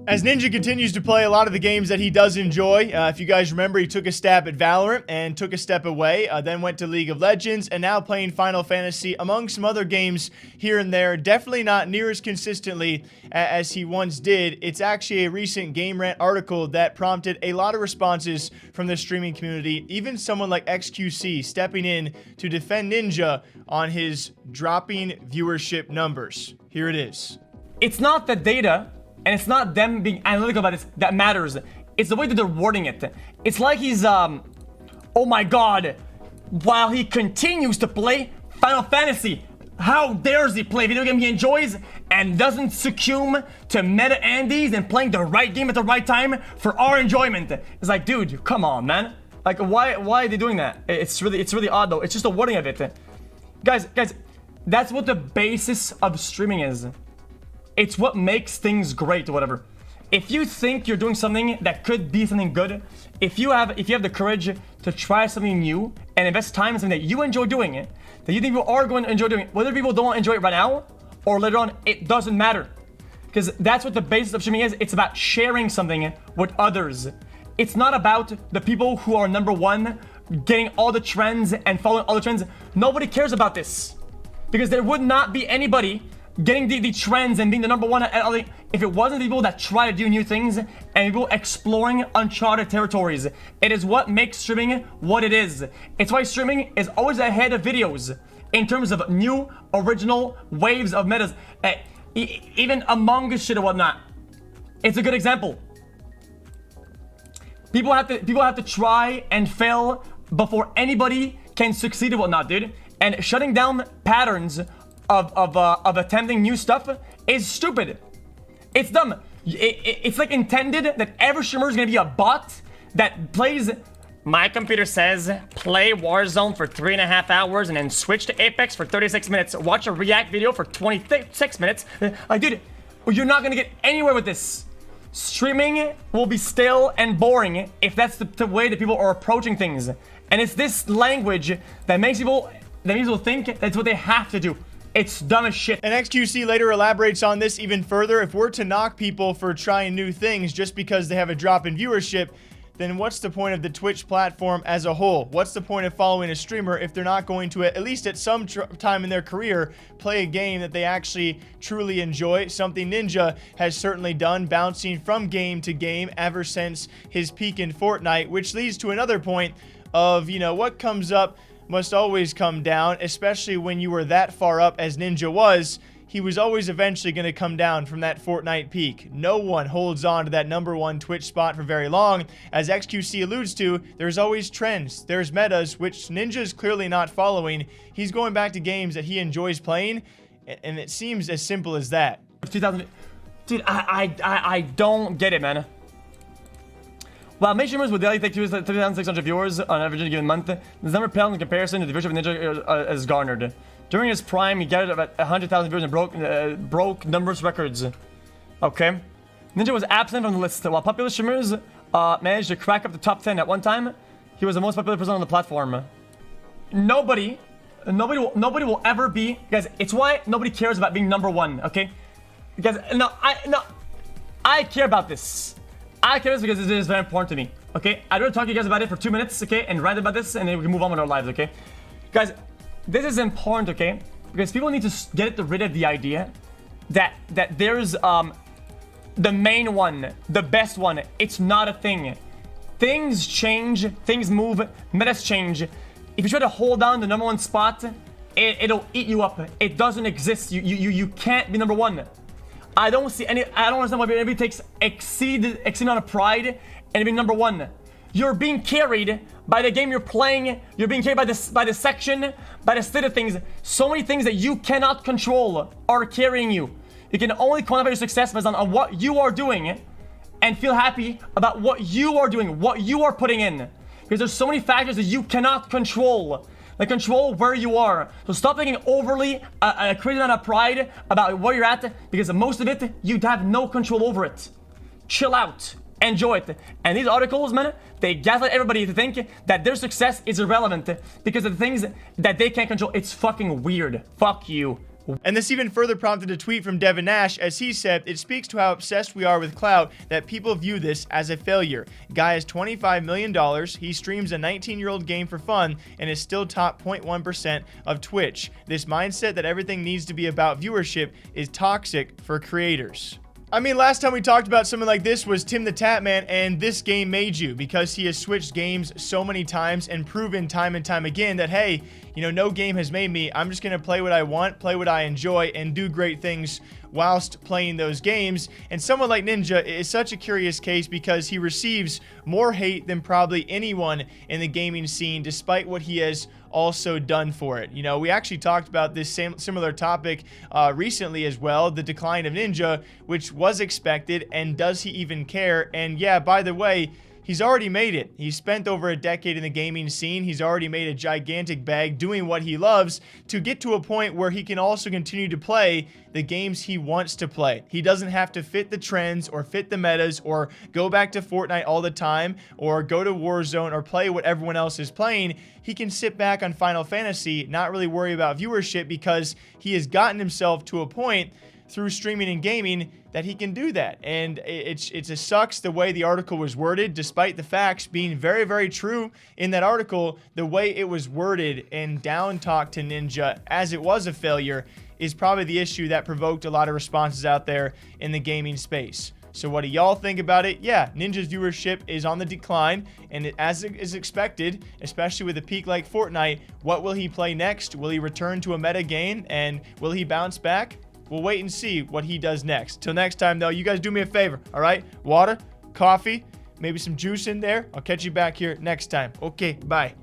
As Ninja continues to play a lot of the games that he does enjoy, if you guys remember, he took a stab at Valorant and took a step away, then went to League of Legends, and now playing Final Fantasy, among some other games here and there. Definitely not near as consistently as he once did. It's actually a recent Game Rant article that prompted a lot of responses from the streaming community, even someone like xQc stepping in to defend Ninja on his dropping viewership numbers. Here it is. It's not the data, and it's not them being analytical about this that matters. It's the way that they're wording it. It's like he's, oh my god, while he continues to play Final Fantasy, how dares he play a video game he enjoys and doesn't succumb to meta Andes and playing the right game at the right time for our enjoyment. It's like, dude, come on, man. Like, why are they doing that? It's really odd though. It's just the wording of it. Guys, that's what the basis of streaming is. It's what makes things great or whatever. If you think you're doing something that could be something good, if you have the courage to try something new and invest time in something that you enjoy doing it, that you think people are going to enjoy doing it, whether people don't enjoy it right now or later on, it doesn't matter. Because that's what the basis of streaming is. It's about sharing something with others. It's not about the people who are number one, getting all the trends and following all the trends. Nobody cares about this. Because there would not be anybody getting the trends and being the number one at all, if it wasn't the people that try to do new things and people exploring uncharted territories. It is what makes streaming what it is. It's why streaming is always ahead of videos in terms of new, original waves of metas. Even Among Us shit or whatnot. It's a good example. People have to try and fail before anybody can succeed or whatnot, dude. And shutting down patterns of attempting new stuff is stupid. It's dumb. It's like intended that every streamer is gonna be a bot that plays. My computer says play Warzone for 3.5 hours and then switch to Apex for 36 minutes. Watch a React video for 26 minutes. Like, dude, you're not gonna get anywhere with this. Streaming will be stale and boring if that's the way that people are approaching things. And it's this language that makes people think that's what they have to do. It's dumb as shit. And xQc later elaborates on this even further. If we're to knock people for trying new things just because they have a drop in viewership, then what's the point of the Twitch platform as a whole? What's the point of following a streamer if they're not going to, at least at some time in their career, play a game that they actually truly enjoy? Something Ninja has certainly done, bouncing from game to game ever since his peak in Fortnite, which leads to another point of, you know, what comes up must always come down, especially when you were that far up as Ninja was. He was always eventually going to come down from that Fortnite peak. No one holds on to that #1 Twitch spot for very long. As xQc alludes to, there's always trends. There's metas, which Ninja is clearly not following. He's going back to games that he enjoys playing, and it seems as simple as that. 2000, dude, I don't get it, man. While many streamers would daily take 3,600 viewers on average in a given month, this number paled in comparison to the viewership Ninja is garnered. During his prime, he gathered about 100,000 viewers and broke numerous records. Okay. Ninja was absent from the list. While popular streamers managed to crack up the top 10 at one time, he was the most popular person on the platform. Nobody will ever be, guys. It's why nobody cares about being #1. Okay, because I care about this. I care because it is very important to me, okay? I'd rather talk to you guys about it for 2 minutes, okay? And rant about this, and then we can move on with our lives, okay? Guys, this is important, okay? Because people need to get rid of the idea that there's the main one, the best one. It's not a thing. Things change, things move, metas change. If you try to hold down the #1 spot, it'll eat you up. It doesn't exist. You can't be #1. I don't understand why anybody takes exceed amount of pride and being #1. You're being carried by the game you're playing. You're being carried by the section, by the state of things. So many things that you cannot control are carrying you. You can only quantify your success based on what you are doing and feel happy about what you are doing, what you are putting in. Because there's so many factors that you cannot control. Like, control where you are. So stop taking overly crazy amount of pride about where you're at, because most of it, you'd have no control over it. Chill out. Enjoy it. And these articles, man, they gaslight everybody to think that their success is irrelevant because of the things that they can't control. It's fucking weird. Fuck you. And this even further prompted a tweet from Devin Nash, as he said, "It speaks to how obsessed we are with clout that people view this as a failure. Guy has $25 million, he streams a 19-year-old game for fun, and is still top 0.1% of Twitch. This mindset that everything needs to be about viewership is toxic for creators." I mean, last time we talked about something like this was Tim the Tatman and This Game Made You, because he has switched games so many times and proven time and time again that, hey, you know, no game has made me. I'm just going to play what I want, play what I enjoy, and do great things whilst playing those games. And someone like Ninja is such a curious case because he receives more hate than probably anyone in the gaming scene, despite what he has also done for it. You know, we actually talked about this similar topic recently as well, the decline of Ninja, which was expected, and does he even care? And yeah, by the way, he's already made it. He's spent over a decade in the gaming scene. He's already made a gigantic bag doing what he loves to get to a point where he can also continue to play the games he wants to play. He doesn't have to fit the trends or fit the metas or go back to Fortnite all the time or go to Warzone or play what everyone else is playing. He can sit back on Final Fantasy, not really worry about viewership, because he has gotten himself to a point through streaming and gaming that he can do that. And it sucks the way the article was worded, despite the facts being very, very true in that article. The way it was worded and down talk to Ninja as it was a failure is probably the issue that provoked a lot of responses out there in the gaming space. So what do y'all think about it? Yeah, Ninja's viewership is on the decline, and as is expected, especially with a peak like Fortnite, what will he play next? Will he return to a meta game, and will he bounce back? We'll wait and see what he does next. Till next time, though, you guys do me a favor, all right? Water, coffee, maybe some juice in there. I'll catch you back here next time. Okay, bye.